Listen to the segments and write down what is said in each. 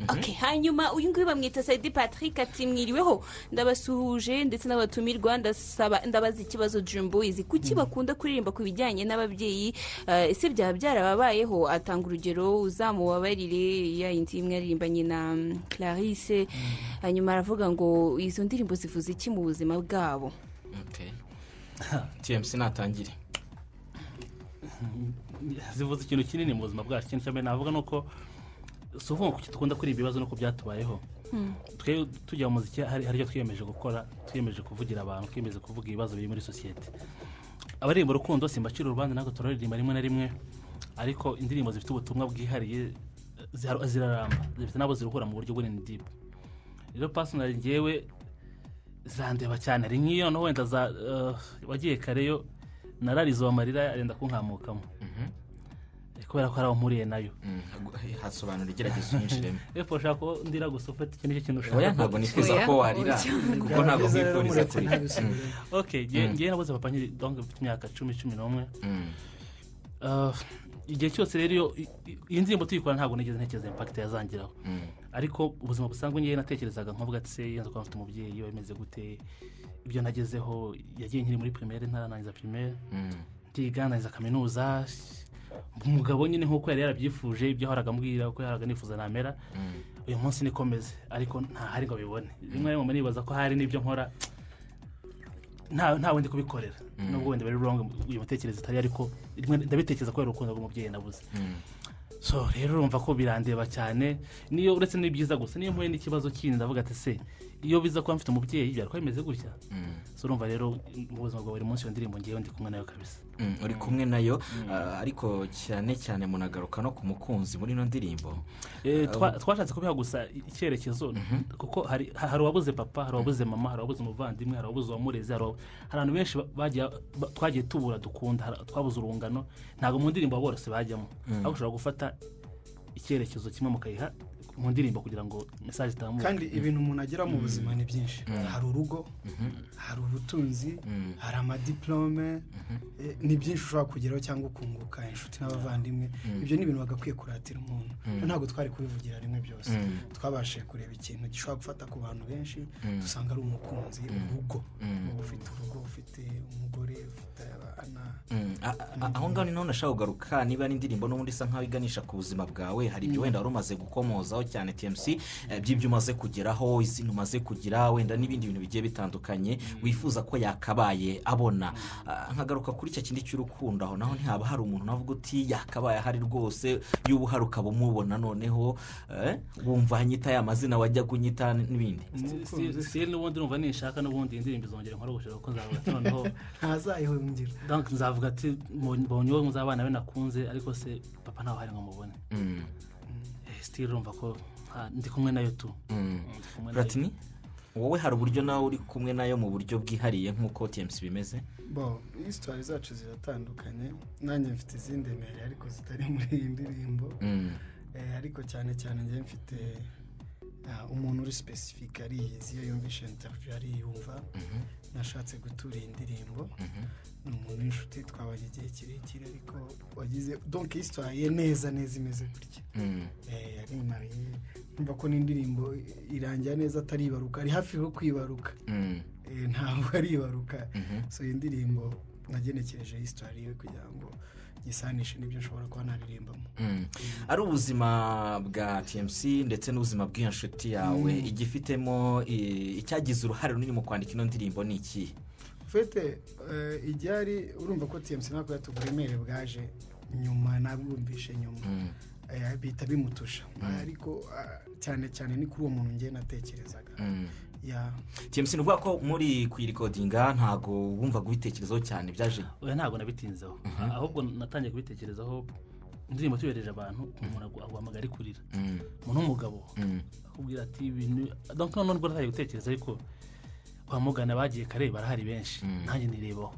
Okay, hanyuma uyu nguyu bamwita Saidi Patrick ati mwiriweho ndabasuhuje ndetse n'abatumirwa ndabaza ikibazo Dream Boys kuki bakunda kuririmba ku bijyanye n'ababyeyi ese byaba byarababayeho atanga urugero uzamubabarire ya intimwe yaririmbanye na Clarisse hanyuma aravuga ngo izo ndirimbo zivuze iki mu buzima bwabo. Okay. TMC natangire. Zivuze ikintu kinini mu buzima bwacu. Ikintu cyane navuga nuko suvuga ko dukunda kuri ibibazo no kubyatubayeho. Twe tujya mu muziki hari cyo twiyemeje gukora, twiyemeje kuvugira abantu, twiyemeje kuvuga ibibazo biri muri society. Abaririmba urukundo simbacira urubanza nako turaririmba rimwe na rimwe, ariko indirimbo zifite ubutumwa bwihariye ziraramba, zifite nabo ziruhura mu buryo bunini deep. Rero personally ngewe zandeba cyane ari nkiyo no wenda wagiye kareyo nararizo amarira arenda kunkamukamo. Kubera ko ari umuriye nayo hasobanura igerageza nyinshiremo shako ndira gusofata ikintu kintu ushaka. Oya ntabwo nifuza ko warira kuko ntabwo nkifuriza kuri. Okay, ngiye nabuze papa nyiri donc imyaka 10-11. Igihe cyose rero iyi ndirimbo tuyikora ntabwo nigeze ntekereza impact yazangiraho. Ariko ubuzima busanzwe ngiye natekerezaga nkavuga ati se yenzo ko mfite umubyeyi wemeze gute ibyo nagezeho yagiye nkiri muri primaire ntarangiza primaire ndiga naiza kaminuza umugabo nyine nkuko yari yarabyifuje ibyo horaga mbwira ko yaraga nifuza namera uyu munsi nikomeze ariko nta hari ngo bibone rimwe mu manibaza ko hari nibyo nkora nta wundi kubikorera nubwo wenda bari wrong uyu mutekereza atari ariko ndabitekereza ko urukundo rw'umubyeyi nabuze. So rero urumva ko birandeba cyane niyo uretse n'ibyiza gusa niyo mpuye n'ikibazo kindi ndavuga ati se iyo biza ko mfite umubyeyi byari ko bimeze gutya. So urumva rero ubuzima bwa buri munsi yo ndirimbo ngiye ndi kumwe nayo kabisa. Uri kumwe nayo ariko cyane munagaruka no ku mukunzi muri no ndirimbo. Twashatse kubiha gusa icyerekezo kuko hari wabuze papa, hari wabuze mama, hari wabuze umuvandimwe, hari wabuze wamureze, hari abantu benshi twagiye tubura dukunda, twabuze urungano ntago mu ndirimbo bose bajyamo. Aho ushobora gufata icyerekezo kimwe mukayiha mu ndirimbo kugira ngo message itamuke. Kandi ibintu umuntu agira mu buzima ni byinshi. Hari urugo, hari ubutunzi, hari amadiplome, ni byinshi ushobora kugeraho cyangwa ukunguka inshuti n'abavandimwe. Ibyo ni ibintu bagakwiye kuratira umuntu. Ntabwo twari kubivugira rimwe byose. Twabashe kureba ikintu gishobora gufata ku bantu benshi dusanga ari umukunzi, urugo. Ufite urugo, ufite umugore, ufite abana. Aho ngaho ni none ashaka kugaruka niba ari indirimbo no muri sa nkaho iganisha ku buzima bwawe hari ibyo wenda warumaze gukomozaho cyane TMC by'ibyo umaze kugeraho izintu umaze kugira wenda n'ibindi bintu bigiye bitandukanye wifuza ko yakabaye abona. Nkagaruka kuri cya kindi cy'urukundo aho naho ntihaba hari umuntu navuga uti yakabaye hari rwose y'ubuharuka bumubona noneho wumva hanyita ya mazina wajya kunyita n'ibindi. Si n'ubundi numva nishaka n'ubundi indirimbo izongera nkora gushaka ko nzavuga noneho ntazayihungira. Donc nzavuga ati mbonye uwo muzabana we nakunze ariko se papa ntaho hari ngo mubone. Still rumva ko ndi kumwe nayo tu. Platini wowe hari uburyo nawe uri kumwe nayo mu buryo bwihariye nkuko TMC bimeze? Histoire zacu ziratandukanye nanjye mfite izindi mere ariko zitari muri iyi ndirimbo. Ariko cyane ngiye mfite umuntu uri specific ari iyo yumvishe interview ari yumva nashatse gutura indirimbo n'umuntu inshuti twabanye igihe kirekire ariko wagize donc histoire ye neza imeze gutya. Ari mariye numva ko n'indirimbo irangira neza atari ibaruka ari hafi yo kwibaruka. Ntabwo ari ibaruka. So indirimbo nagenekereje histoire ye kugira ngo gisanishe nibyo nshobora kuba naririmbamo. Ari ubuzima bwa TMC ndetse n'ubuzima bw'inshuti yawe igifitemo icyagize uruhare runini mu kwandika ino ndirimbo ni iki? Fete ijyari urumva ko TMC nako yatuburemere bwaje nyuma nabwumvishe nyuma. Bita bimutusha ariko cyane ni kuri uwo muntu ngiye natekerezaga. TMC nuvuga ko muri kuyirecordinga ntago wumva kubitekerezaho cyane byaje? Oya ntago nabitinzeho ahubwo natangiye kubitekerezaho indirimbo tubereje abantu umuntu agwamagara kurira umuntu umugabo akubwira ati ibintu donc none ubwo natangiye gutekereza ariko kwamugana bagiye kare barahari benshi nanjye nirebaho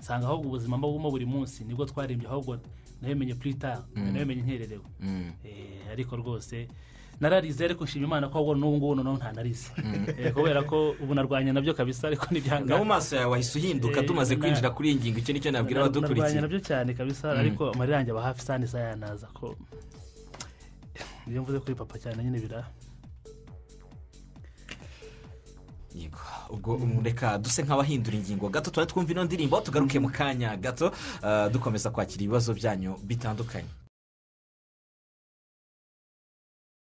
sanga ahubwo ubuzima mbaguma buri munsi nibwo twarembye ahubwo nayemenye plita nayemenye nkererewe ariko rwose nararize ariko nshima Imana ko n'ubwo none nta narize kubera ko ubu narwanya nabyo kabisa ariko nibyanga no maso yawe wahise uhinduka tumaze kwinjira kuri ingingo icyo nicyo nabwira abadukurikiye narwanya nabyo cyane kabisa ariko amarira yanjye abahafi sane sayanaza ko niyo mvuze kuri papa cyane nyine bira yego ubwo reka duse nk'abahindura ingingo gato twari twumva ino ndirimbo tugaruke mu kanya gato dukomeza kwakira ibibazo byanyu bitandukanye.